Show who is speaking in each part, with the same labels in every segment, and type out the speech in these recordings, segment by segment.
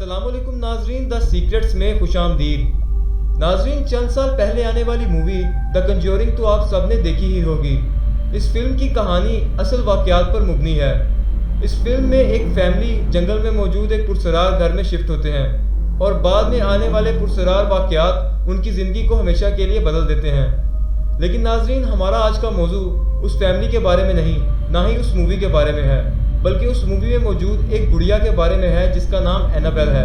Speaker 1: अस्सलाम वालेकुम नाजरीन, द सीक्रेट्स में खुश आमदीद। नाजरीन, चंद साल पहले आने वाली मूवी द कंज्यूरिंग तो आप सब ने देखी ही होगी। इस फिल्म की कहानी असल वाक़यात पर मुबनी है। इस फिल्म में एक फैमिली जंगल में मौजूद एक पुरसरार घर में शिफ्ट होते हैं और बाद में आने वाले पुरसरार वाक़यात उनकी ज़िंदगी को हमेशा के लिए बदल देते हैं। लेकिन नाजरीन, हमारा आज का मौजू उस फैमिली के बारे में नहीं, ना ही उस मूवी के बारे में है, बल्कि उस मूवी में मौजूद एक गुड़िया के बारे में है जिसका नाम एनाबेल है।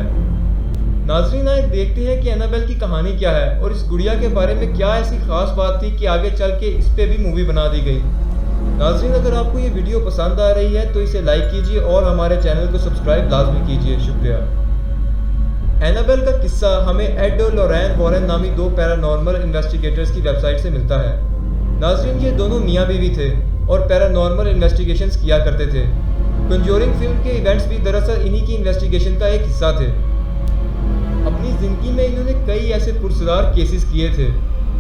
Speaker 1: नाजरीन, आए देखते हैं कि एनाबेल की कहानी क्या है और इस गुड़िया के बारे में क्या ऐसी खास बात थी कि आगे चल के इस पे भी मूवी बना दी गई। नाजरीन, अगर आपको ये वीडियो पसंद आ रही है तो इसे लाइक कीजिए और हमारे चैनल को सब्सक्राइब लाजमी कीजिए। शुक्रिया। एनाबेल का किस्सा हमें एड और लॉरेन वॉरेन नामी दो पैरानॉर्मल इन्वेस्टिगेटर्स की वेबसाइट से मिलता है। नाजरीन, ये दोनों मियाँ बीवी थे और पैरानॉर्मल इन्वेस्टिगेशंस किया करते थे। कंज्यूरिंग फिल्म के इवेंट्स भी दरअसल इन्हीं की इन्वेस्टिगेशन का एक हिस्सा थे। अपनी ज़िंदगी में इन्होंने कई ऐसे पुरसरार केसेस किए थे।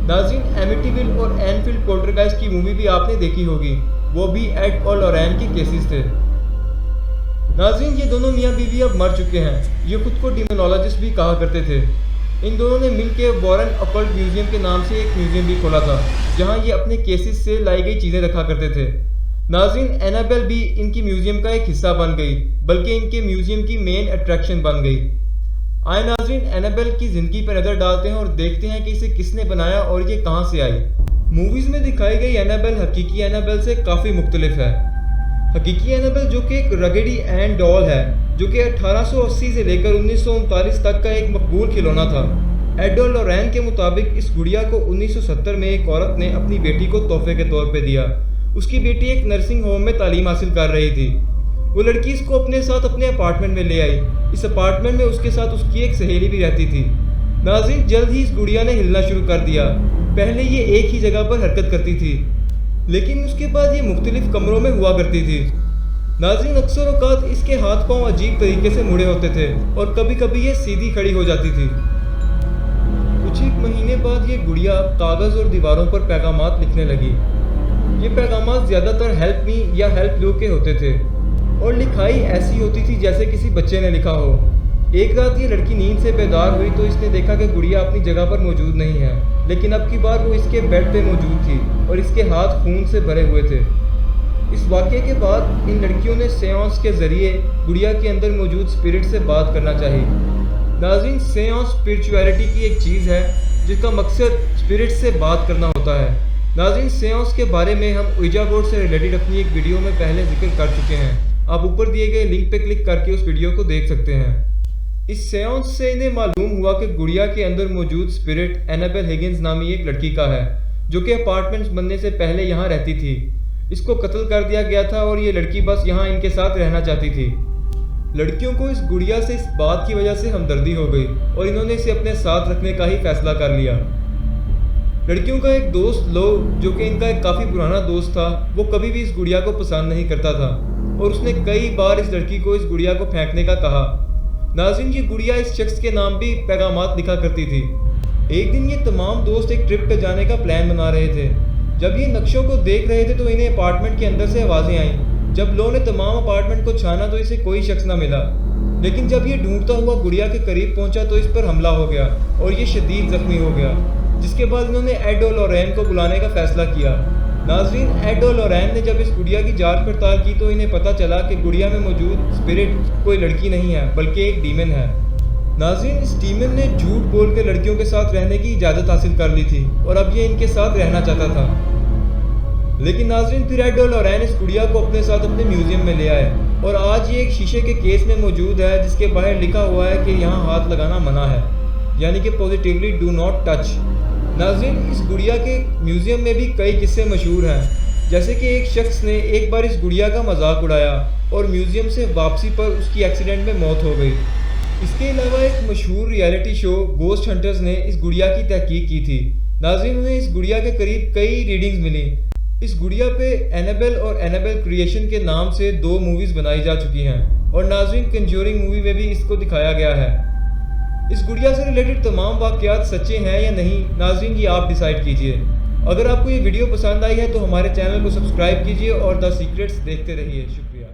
Speaker 1: नाज़रीन, एमिटीविल और एनफील्ड पोल्टरगाइस्ट की मूवी भी आपने देखी होगी, वो भी एड और लॉरेन के केसेस थे। नाज़रीन, ये दोनों मियाँ बीवी अब मर चुके हैं। ये खुद को डिमोनोलॉजिस्ट भी कहा करते थे। इन दोनों ने मिलकर वॉरेन अकल्ट म्यूजियम के नाम से एक म्यूजियम भी खोला था, जहाँ ये अपने केसेस से लाई गई चीज़ें रखा करते थे। नाज़रीन, एनाबेल भी इनकी म्यूजियम का एक हिस्सा बन गई, बल्कि इनके म्यूजियम की मेन अट्रैक्शन बन गई। आए नाज़रीन, एनाबेल की ज़िंदगी पर नज़र डालते हैं और देखते हैं कि इसे किसने बनाया और ये कहाँ से आई। मूवीज़ में दिखाई गई एनाबेल हकीकी एनाबेल से काफ़ी मुख्तलिफ है। हकीकी एनाबेल जो कि एक रगेडी एंड डॉल है, जो कि 1880 से लेकर 1939 तक का एक मकबूल खिलौना था। एड और लॉरेन के मुताबिक इस गुड़िया को 1970 में एक औरत ने अपनी बेटी को तोहफे के तौर पर दिया। उसकी बेटी एक नर्सिंग होम में तालीम हासिल कर रही थी। वो लड़की इसको अपने साथ अपने अपार्टमेंट में ले आई। इस अपार्टमेंट में उसके साथ उसकी एक सहेली भी रहती थी। नाज़रीन, जल्द ही इस गुड़िया ने हिलना शुरू कर दिया। पहले ये एक ही जगह पर हरकत करती थी, लेकिन उसके बाद ये मुख्तलिफ कमरों में हुआ करती थी। नाज़रीन, अक्सर औकात इसके हाथ पांव अजीब तरीके से मुड़े होते थे और कभी कभी ये सीधी खड़ी हो जाती थी। कुछ एक महीने बाद ये गुड़िया कागज़ और दीवारों पर पैगामात लिखने लगी। ये पैगामात ज़्यादातर हेल्प मी या हेल्प यू के होते थे और लिखाई ऐसी होती थी जैसे किसी बच्चे ने लिखा हो। एक रात ये लड़की नींद से बेदार हुई तो इसने देखा कि गुड़िया अपनी जगह पर मौजूद नहीं है, लेकिन अब की बार वो इसके बेड पे मौजूद थी और इसके हाथ खून से भरे हुए थे। इस वाक़े के बाद इन लड़कियों ने सेंस के ज़रिए गुड़िया के अंदर मौजूद स्पिरिट से बात करना चाहिए। नाज़रीन, सेंस स्पिरिचुअलिटी की एक चीज़ है जिसका मकसद स्पिरिट से बात करना होता है। नाज़रीन, सेंस के बारे में हम ouija बोर्ड से रिलेटेड अपनी एक वीडियो में पहले जिक्र कर चुके हैं। आप ऊपर दिए गए लिंक पे क्लिक करके उस वीडियो को देख सकते हैं। इस सेंस से इन्हें मालूम हुआ कि गुड़िया के अंदर मौजूद स्पिरिट एनाबेल हिगिंस नामी एक लड़की का है, जो कि अपार्टमेंट्स बनने से पहले यहाँ रहती थी। इसको कत्ल कर दिया गया था और ये लड़की बस यहाँ इनके साथ रहना चाहती थी। लड़कियों को इस गुड़िया से इस बात की वजह से हमदर्दी हो गई और इन्होंने इसे अपने साथ रखने का ही फैसला कर लिया। लड़कियों का एक दोस्त लो, जो कि इनका एक काफ़ी पुराना दोस्त था, वो कभी भी इस गुड़िया को पसंद नहीं करता था और उसने कई बार इस लड़की को इस गुड़िया को फेंकने का कहा। नाज़रीन, ये गुड़िया इस शख्स के नाम भी पैगामात लिखा करती थी। एक दिन ये तमाम दोस्त एक ट्रिप पे जाने का प्लान बना रहे थे। जब ये नक्शों को देख रहे थे तो इन्हें अपार्टमेंट के अंदर से आवाज़ें आईं। जब लो ने तमाम अपार्टमेंट को छाना तो इसे कोई शख्स ना मिला, लेकिन जब ये ढूंढता हुआ गुड़िया के करीब पहुंचा तो इस पर हमला हो गया और ये शदीद जख्मी हो गया, जिसके बाद इन्होंने एड और लॉरेन को बुलाने का फैसला किया। नाज़रीन, एड और लॉरेन ने जब इस गुड़िया की जांच पड़ताल की तो इन्हें पता चला कि गुड़िया में मौजूद स्पिरिट कोई लड़की नहीं है, बल्कि एक डीमन है। नाज़रीन, इस डीमन ने झूठ बोल के लड़कियों के साथ रहने की इजाज़त हासिल कर ली थी और अब ये इनके साथ रहना चाहता था। लेकिन नाज़रीन, फिर एड और लॉरेन इस गुड़िया को अपने साथ अपने म्यूजियम में ले आए और आज ये एक शीशे के केस में मौजूद है जिसके बाहर लिखा हुआ है कि यहाँ हाथ लगाना मना है, यानी कि पॉजिटिवली डू नॉट टच। नाज़रीन, इस गुड़िया के म्यूज़ियम में भी कई किस्से मशहूर हैं, जैसे कि एक शख्स ने एक बार इस गुड़िया का मजाक उड़ाया और म्यूज़ियम से वापसी पर उसकी एक्सीडेंट में मौत हो गई। इसके अलावा एक मशहूर रियलिटी शो गोस्ट हंटर्स ने इस गुड़िया की तहकीक की थी। नाज़रीन, उन्हें इस गुड़िया के करीब कई रीडिंग्स मिली। इस गुड़िया पे एनाबेल और एनाबेल क्रिएशन के नाम से 2 मूवीज़ बनाई जा चुकी हैं और नाज़रीन, कंज्यूरिंग मूवी में भी इसको दिखाया गया है। इस गुड़िया से रिलेटेड तमाम वाक़यात सच्चे हैं या नहीं, नाज़रीन, ये आप डिसाइड कीजिए। अगर आपको ये वीडियो पसंद आई है तो हमारे चैनल को सब्सक्राइब कीजिए और द सीक्रेट्स देखते रहिए। शुक्रिया।